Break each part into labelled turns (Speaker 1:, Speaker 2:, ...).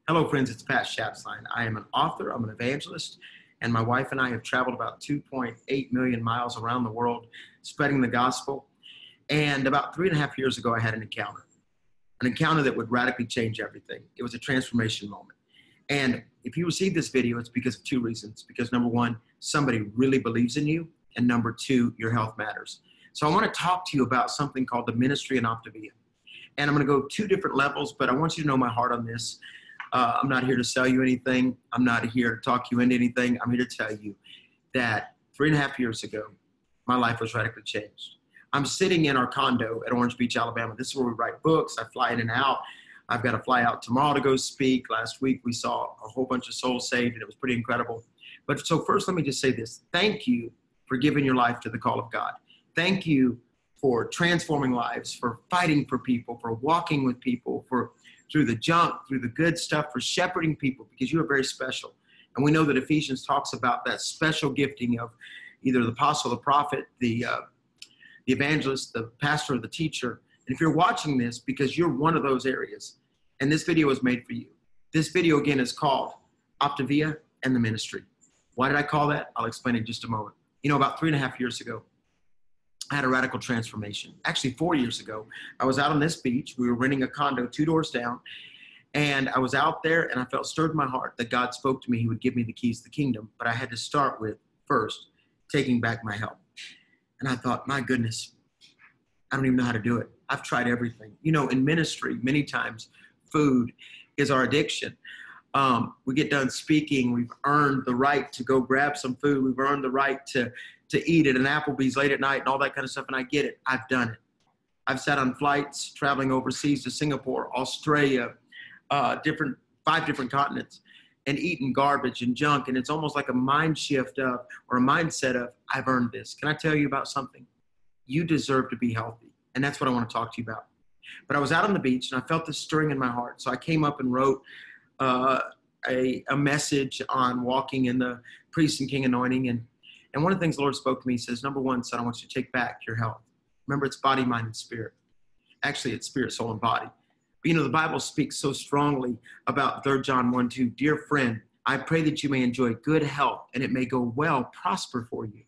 Speaker 1: Hello, friends. It's Pat Schatzline. I am an author. I'm an evangelist. And my wife and I have traveled about 2.8 million miles around the world spreading the gospel. And about 3.5 years ago, I had an encounter that would radically change everything. It was a transformation moment. And if you receive this video, it's because of two reasons. Because number one, somebody really believes in you. And number two, your health matters. So I want to talk to you about something called the ministry in Optavia. And I'm going to go two different levels, but I want you to know my heart on this. I'm not here to sell you anything. I'm not here to talk you into anything. I'm here to tell you that 3.5 years ago, my life was radically changed. I'm sitting in our condo at Orange Beach, Alabama. This is where we write books. I fly in and out. I've got to fly out tomorrow to go speak. Last week, we saw a whole bunch of souls saved, and it was pretty incredible. But so first, let me just say this. Thank you for giving your life to the call of God. Thank you for transforming lives, for fighting for people, for walking with people, for through the junk, through the good stuff, for shepherding people, because you are very special. And we know that Ephesians talks about that special gifting of either the apostle, the prophet, the evangelist, the pastor, or the teacher. And if you're watching this because you're one of those areas, and this video is made for you. This video, again, is called Optavia and the Ministry. Why did I call that? I'll explain in just a moment. You know, about 3.5 years ago, I had a radical transformation. Actually, 4 years ago, I was out on this beach. We were renting a condo 2 doors down. And I was out there and I felt stirred in my heart that God spoke to me. He would give me the keys to the kingdom. But I had to start with, first, taking back my health. And I thought, my goodness, I don't even know how to do it. I've tried everything. You know, in ministry, many times, food is our addiction. We get done speaking. We've earned the right to go grab some food. We've earned the right to eat at an Applebee's late at night and all that kind of stuff. And I get it. I've done it. I've sat on flights traveling overseas to Singapore, Australia, 5 different continents, and eaten garbage and junk. And it's almost like a mind shift of, or a mindset of, I've earned this. Can I tell you about something? You deserve to be healthy. And that's what I want to talk to you about. But I was out on the beach and I felt this stirring in my heart. So I came up and wrote a message on walking in the priest and king anointing. And one of the things the Lord spoke to me, he says, number one, son, I want you to take back your health. Remember, it's body, mind, and spirit. Actually, it's spirit, soul, and body. But, you know, the Bible speaks so strongly about 3 John 1:2. Dear friend, I pray that you may enjoy good health and it may go well, prosper for you.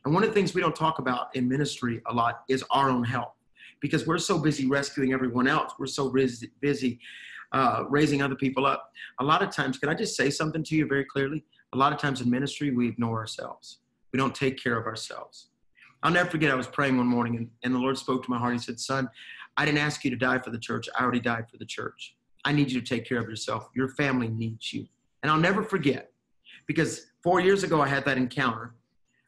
Speaker 1: And one of the things we don't talk about in ministry a lot is our own health. Because we're so busy rescuing everyone else. We're so busy raising other people up. A lot of times, can I just say something to you very clearly? A lot of times in ministry, we ignore ourselves. We don't take care of ourselves. I'll never forget, I was praying one morning and the Lord spoke to my heart. He said, son, I didn't ask you to die for the church. I already died for the church. I need you to take care of yourself. Your family needs you. And I'll never forget, because 4 years ago, I had that encounter.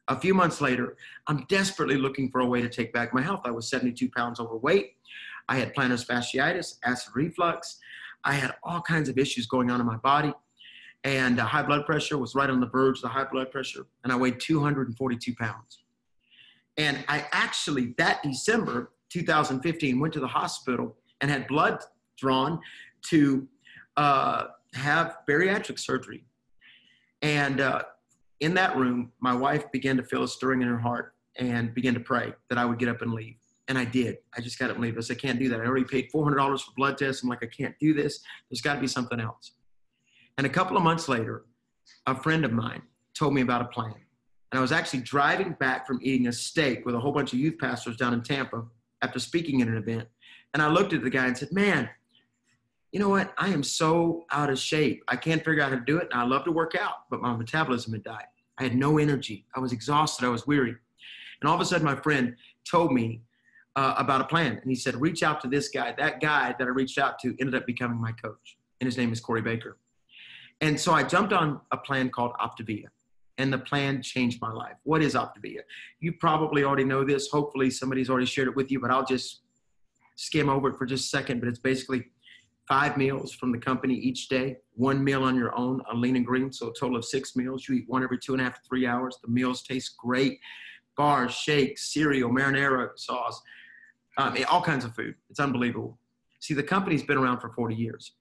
Speaker 1: A few months later, I'm desperately looking for a way to take back my health. I was 72 pounds overweight. I had plantar fasciitis, acid reflux. I had all kinds of issues going on in my body. And high blood pressure was right on the verge of the high blood pressure. And I weighed 242 pounds. And I actually, that December 2015, went to the hospital and had blood drawn to have bariatric surgery. And in that room, my wife began to feel a stirring in her heart and began to pray that I would get up and leave. And I did. I just got up and leave. I said, I can't do that. I already paid $400 for blood tests. I'm like, I can't do this. There's got to be something else. And a couple of months later, a friend of mine told me about a plan. And I was actually driving back from eating a steak with a whole bunch of youth pastors down in Tampa after speaking at an event. And I looked at the guy and said, man, you know what? I am so out of shape. I can't figure out how to do it. And I love to work out, but my metabolism had died. I had no energy. I was exhausted. I was weary. And all of a sudden, my friend told me about a plan. And he said, reach out to this guy. That guy that I reached out to ended up becoming my coach. And his name is Corey Baker. And so I jumped on a plan called Optavia, and the plan changed my life. What is Optavia? You probably already know this. Hopefully somebody's already shared it with you, but I'll just skim over it for just a second. But it's basically 5 meals from the company each day, 1 meal on your own, a lean and green, so a total of 6 meals. You eat 1 every 2.5 to 3 hours. The meals taste great. Bars, shakes, cereal, marinara sauce, all kinds of food. It's unbelievable. See, the company's been around for 40 years.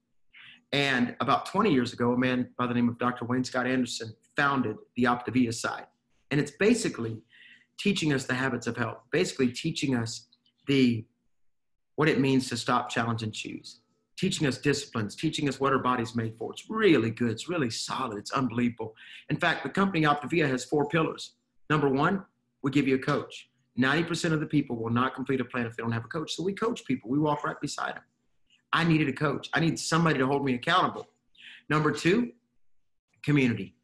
Speaker 1: And about 20 years ago, a man by the name of Dr. Wayne Scott Anderson founded the Optavia side. And it's basically teaching us the habits of health, basically teaching us what it means to stop, challenge, and choose, teaching us disciplines, teaching us what our body's made for. It's really good. It's really solid. It's unbelievable. In fact, the company Optavia has 4 pillars. Number 1, we give you a coach. 90% of the people will not complete a plan if they don't have a coach. So we coach people. We walk right beside them. I needed a coach. I need somebody to hold me accountable. Number 2, community.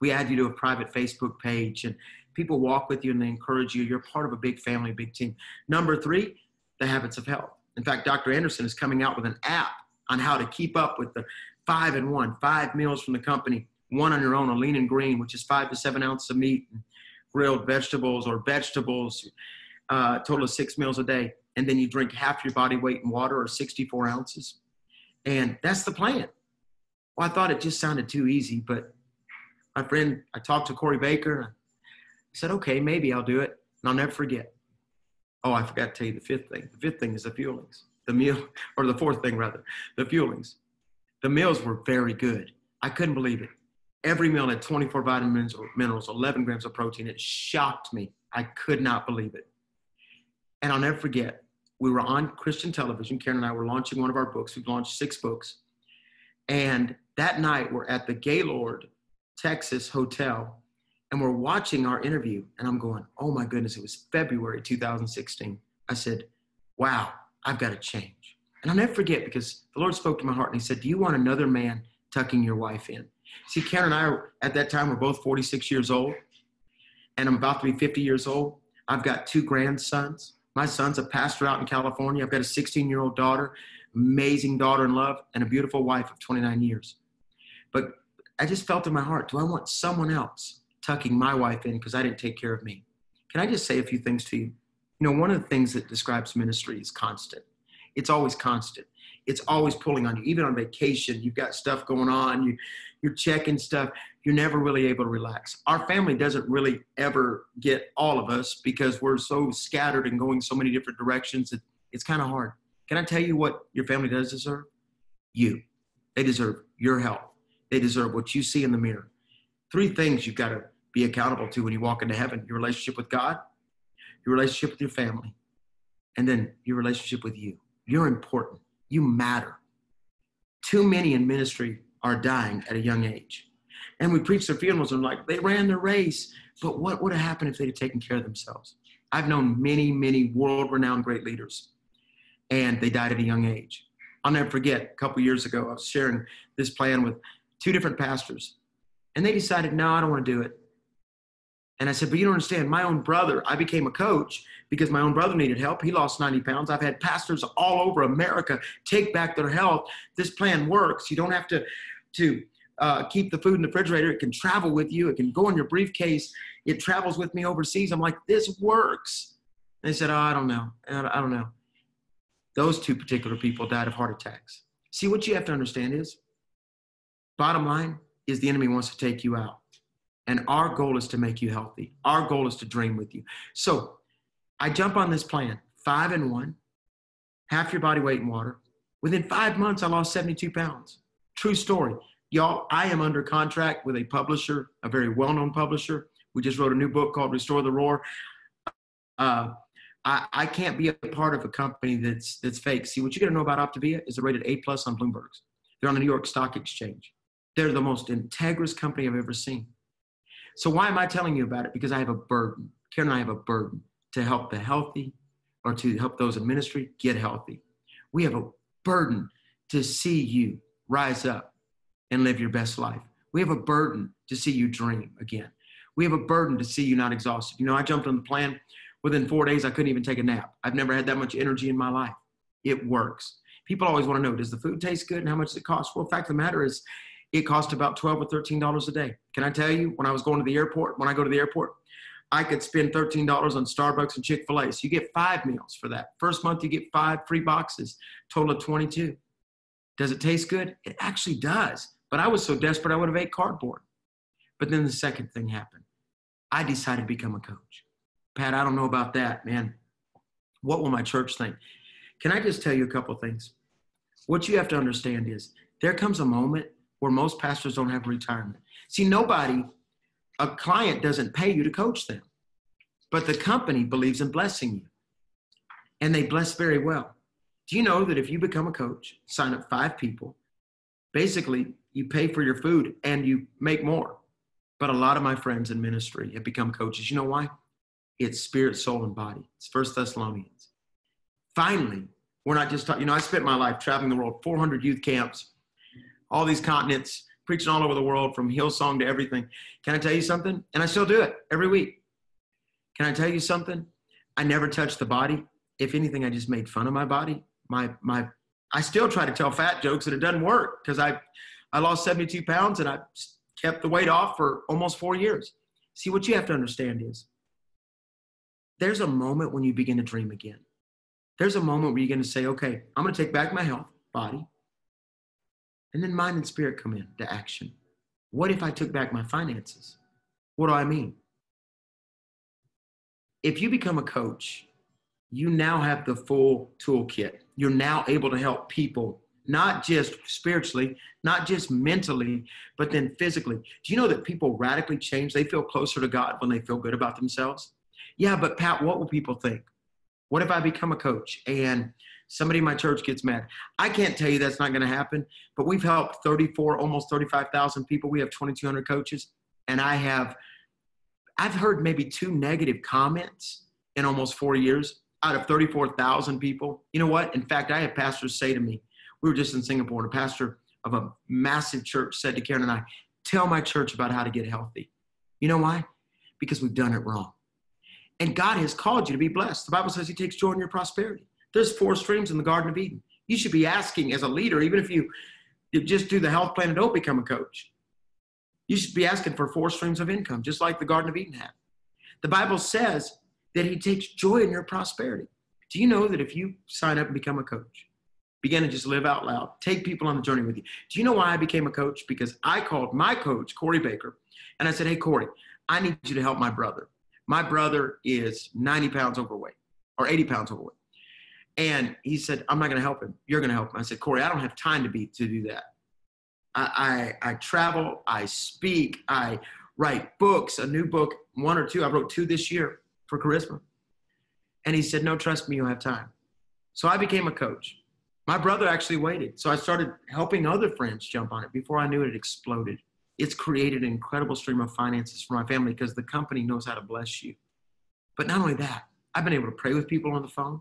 Speaker 1: We add you to a private Facebook page, and people walk with you and they encourage you. You're part of a big family, a big team. Number 3, the habits of health. In fact, Dr. Anderson is coming out with an app on how to keep up with the 5 and 1, 5 meals from the company, 1 on your own, a lean and green, which is 5 to 7 ounces of meat, and grilled vegetables or vegetables, total of 6 meals a day. And then you drink half your body weight in water, or 64 ounces. And that's the plan. Well, I thought it just sounded too easy, but my friend, I talked to Corey Baker. I said, okay, maybe I'll do it. And I'll never forget. Oh, I forgot to tell you the 5th thing. The 5th thing is the fuelings. The meal, or the 4th thing rather, the fuelings. The meals were very good. I couldn't believe it. Every meal had 24 vitamins or minerals, 11 grams of protein. It shocked me. I could not believe it. And I'll never forget, we were on Christian television. Karen and I were launching one of our books. We've launched 6 books. And that night, we're at the Gaylord, Texas hotel, and we're watching our interview. And I'm going, oh my goodness, it was February 2016. I said, wow, I've got to change. And I'll never forget, because the Lord spoke to my heart and he said, do you want another man tucking your wife in? See, Karen and I, at that time, were both 46 years old, and I'm about to be 50 years old. I've got 2 grandsons. My son's a pastor out in California. I've got a 16-year-old daughter, amazing daughter-in-law, and a beautiful wife of 29 years. But I just felt in my heart, do I want someone else tucking my wife in because I didn't take care of me? Can I just say a few things to you? You know, one of the things that describes ministry is constant. It's always constant. It's always pulling on you. Even on vacation, you've got stuff going on. You're checking stuff. You're never really able to relax. Our family doesn't really ever get all of us because we're so scattered and going so many different directions. It's kind of hard. Can I tell you what your family does deserve? You. They deserve your health. They deserve what you see in the mirror. 3 things you've got to be accountable to when you walk into heaven: your relationship with God, your relationship with your family, and then your relationship with you. You're important. You matter. Too many in ministry are dying at a young age. And we preach their funerals and like, they ran their race. But what would have happened if they had taken care of themselves? I've known many, many world-renowned great leaders, and they died at a young age. I'll never forget, a couple years ago, I was sharing this plan with 2 different pastors, and they decided, no, I don't want to do it. And I said, but you don't understand, my own brother, I became a coach because my own brother needed help. He lost 90 pounds. I've had pastors all over America take back their health. This plan works. You don't have to keep the food in the refrigerator. It can travel with you. It can go in your briefcase. It travels with me overseas. I'm like, this works. And they said, oh, I don't know. I don't know. Those 2 particular people died of heart attacks. See, what you have to understand is, bottom line is the enemy wants to take you out. And our goal is to make you healthy. Our goal is to dream with you. So I jump on this plan, 5 and 1, half your body weight in water. Within 5 months, I lost 72 pounds. True story. Y'all, I am under contract with a publisher, a very well-known publisher. We just wrote a new book called Restore the Roar. I can't be a part of a company that's fake. See, what you got to know about Optavia is they're rated A+ on Bloomberg's. They're on the New York Stock Exchange. They're the most integrous company I've ever seen. So why am I telling you about it? Because I have a burden. Karen and I have a burden to help the healthy, or to help those in ministry get healthy. We have a burden to see you rise up and live your best life. We have a burden to see you dream again. We have a burden to see you not exhausted. You know, I jumped on the plan. Within 4 days, I couldn't even take a nap. I've never had that much energy in my life. It works. People always want to know, does the food taste good and how much does it cost? Well, the fact of the matter is, it cost about $12 or $13 a day. Can I tell you, when I was going to the airport, when I go to the airport, I could spend $13 on Starbucks and Chick-fil-A. So you get 5 meals for that. First month, you get 5 free boxes, total of 22. Does it taste good? It actually does. But I was so desperate, I would have ate cardboard. But then the second thing happened. I decided to become a coach. Pat, I don't know about that, man. What will my church think? Can I just tell you a couple of things? What you have to understand is there comes a moment where most pastors don't have retirement. See, a client doesn't pay you to coach them, but the company believes in blessing you, and they bless very well. Do you know that if you become a coach, sign up 5 people, basically you pay for your food and you make more? But a lot of my friends in ministry have become coaches. You know why? It's spirit, soul, and body. It's 1 Thessalonians. Finally, we're not just talking, I spent my life traveling the world, 400 youth camps, all these continents, preaching all over the world from Hillsong to everything. Can I tell you something? And I still do it every week. Can I tell you something? I never touched the body. If anything, I just made fun of my body. I still try to tell fat jokes and it doesn't work because I lost 72 pounds and I kept the weight off for almost 4 years. See, what you have to understand is there's a moment when you begin to dream again. There's a moment where you're going to say, okay, I'm going to take back my health, body, and then mind and spirit come into action. What if I took back my finances? What do I mean? If you become a coach, you now have the full toolkit. You're now able to help people, not just spiritually, not just mentally, but then physically. Do you know that people radically change? They feel closer to God when they feel good about themselves. Yeah, but Pat, what will people think? What if I become a coach and somebody in my church gets mad? I can't tell you that's not going to happen, but we've helped 34, almost 35,000 people. We have 2,200 coaches, and I've heard maybe 2 negative comments in almost 4 years out of 34,000 people. You know what? In fact, I have pastors say to me, we were just in Singapore, and a pastor of a massive church said to Karen and I, tell my church about how to get healthy. You know why? Because we've done it wrong. And God has called you to be blessed. The Bible says he takes joy in your prosperity. There's 4 streams in the Garden of Eden. You should be asking as a leader, even if you just do the health plan and don't become a coach, you should be asking for 4 streams of income, just like the Garden of Eden had. The Bible says that he takes joy in your prosperity. Do you know that if you sign up and become a coach, begin to just live out loud, take people on the journey with you? Do you know why I became a coach? Because I called my coach, Corey Baker, and I said, hey, Corey, I need you to help my brother. My brother is 90 pounds overweight or 80 pounds overweight. And he said, I'm not going to help him. You're going to help him. I said, Corey, I don't have time to do that. I travel, I speak, I write books, a new book, 1 or 2. I wrote 2 this year for Charisma. And he said, no, trust me, you'll have time. So I became a coach. My brother actually waited. So I started helping other friends jump on it. Before I knew it, it exploded. It's created an incredible stream of finances for my family because the company knows how to bless you. But not only that, I've been able to pray with people on the phone.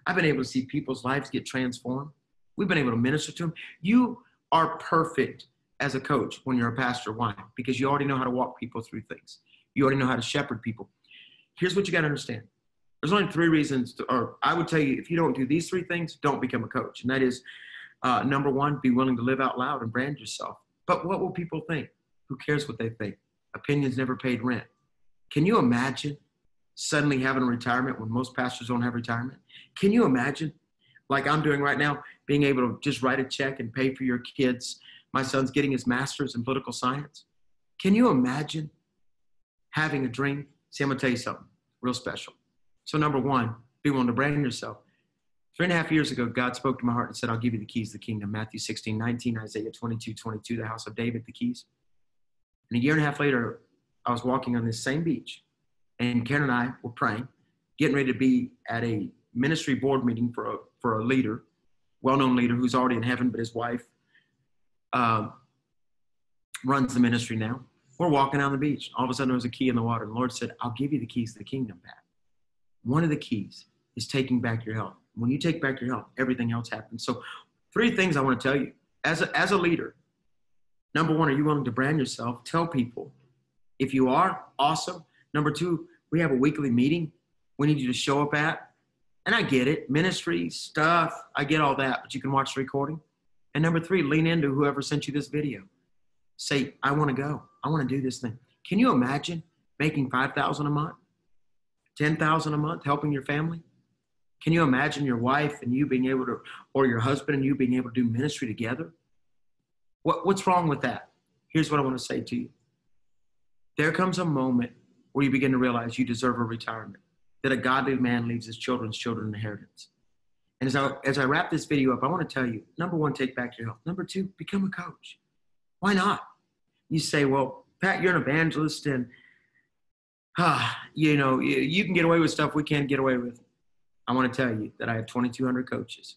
Speaker 1: I've been able to see people's lives get transformed. We've been able to minister to them. You are perfect as a coach when you're a pastor. Why? Because you already know how to walk people through things. You already know how to shepherd people. Here's what you got to understand. There's only 3 reasons, or I would tell you, if you don't do these 3 things, don't become a coach. And that is, number 1, be willing to live out loud and brand yourself. But what will people think? Who cares what they think? Opinions never paid rent. Can you imagine suddenly having a retirement when most pastors don't have retirement? Can you imagine, like I'm doing right now, being able to just write a check and pay for your kids? My son's getting his master's in political science. Can you imagine having a dream? See, I'm going to tell you something real special. So number 1, be willing to brand yourself. 3.5 years ago, God spoke to my heart and said, I'll give you the keys to the kingdom. Matthew 16:19, Isaiah 22:22, the house of David, the keys. And a 1.5 years later, I was walking on this same beach, and Karen and I were praying, getting ready to be at a ministry board meeting for a leader, well-known leader who's already in heaven, but his wife runs the ministry now. We're walking down the beach. All of a sudden, there was a key in the water. And the Lord said, I'll give you the keys to the kingdom, Pat. One of the keys is taking back your health. When you take back your health, everything else happens. So 3 things I want to tell you. As a leader, number 1, are you willing to brand yourself? Tell people. If you are, awesome. Number 2, we have a weekly meeting we need you to show up at. And I get it. Ministry, stuff, I get all that. But you can watch the recording. And number 3, lean into whoever sent you this video. Say, I want to go. I want to do this thing. Can you imagine making $5,000 a month? $10,000 a month, helping your family? Can you imagine your wife and you being able to, or your husband and you being able to do ministry together? What's wrong with that? Here's what I want to say to you. There comes a moment where you begin to realize you deserve a retirement, that a godly man leaves his children's children an inheritance. And as I wrap this video up, I want to tell you, number 1, take back your health. Number 2, become a coach. Why not? You say, well, Pat, you're an evangelist and, you can get away with stuff we can't get away with. I want to tell you that I have 2,200 coaches.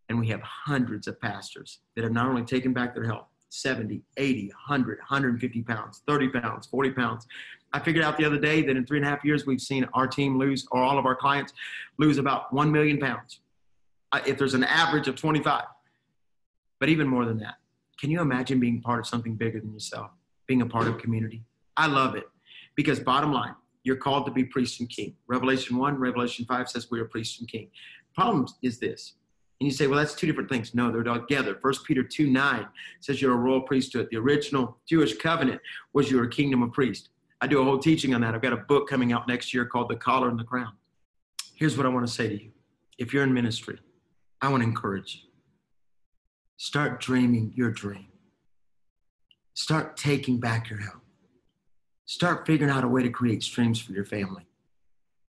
Speaker 1: And we have hundreds of pastors that have not only taken back their health, 70, 80, 100, 150 pounds, 30 pounds, 40 pounds. I figured out the other day that in 3.5 years, we've seen our team lose, or all of our clients lose, about 1 million pounds. If there's an average of 25, but even more than that. Can you imagine being part of something bigger than yourself, being a part of community? I love it because bottom line, you're called to be priest and king. Revelation 1, Revelation 5 says we are priest and king. Problem is this. And you say, well, that's two different things. No, they're together. 1 Peter 2:9 says you're a royal priesthood. The original Jewish covenant was you're a kingdom of priests. I do a whole teaching on that. I've got a book coming out next year called The Collar and the Crown. Here's what I want to say to you. If you're in ministry, I want to encourage you. Start dreaming your dream. Start taking back your health. Start figuring out a way to create streams for your family.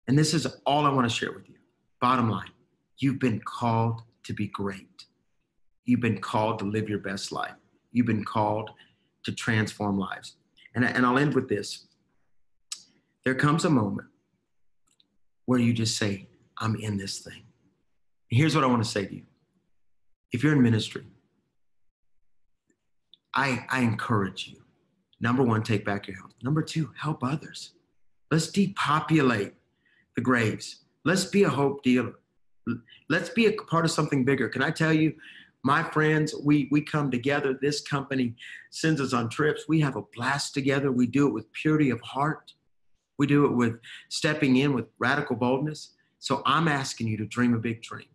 Speaker 1: And this is all I want to share with you. Bottom line, you've been called to be great. You've been called to live your best life. You've been called to transform lives. And I'll end with this. There comes a moment where you just say, I'm in this thing. And here's what I want to say to you. If you're in ministry, I encourage you. Number one, take back your health. Number two, help others. Let's depopulate the graves. Let's be a hope dealer. Let's be a part of something bigger. Can I tell you, my friends, we come together. This company sends us on trips. We have a blast together. We do it with purity of heart. We do it with stepping in with radical boldness. So I'm asking you to dream a big dream.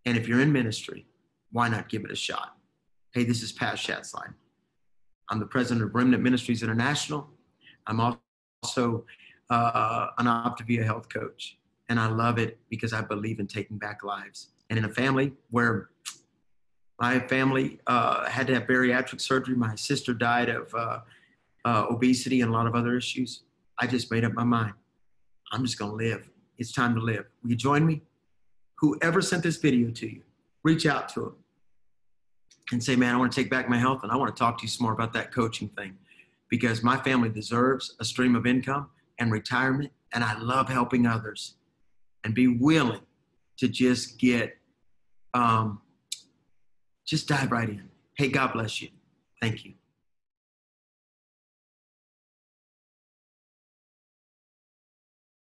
Speaker 1: And if you're in ministry, why not give it a shot? Hey, this is Pat Schatzline. I'm the president of Remnant Ministries International. I'm also an Optavia health coach. And I love it because I believe in taking back lives. And in a family where my family had to have bariatric surgery, my sister died of obesity and a lot of other issues, I just made up my mind. I'm just going to live. It's time to live. Will you join me? Whoever sent this video to you, reach out to them and say, man, I want to take back my health and I want to talk to you some more about that coaching thing because my family deserves a stream of income and retirement, and I love helping others. And be willing to just get, just dive right in. Hey, God bless you. Thank you.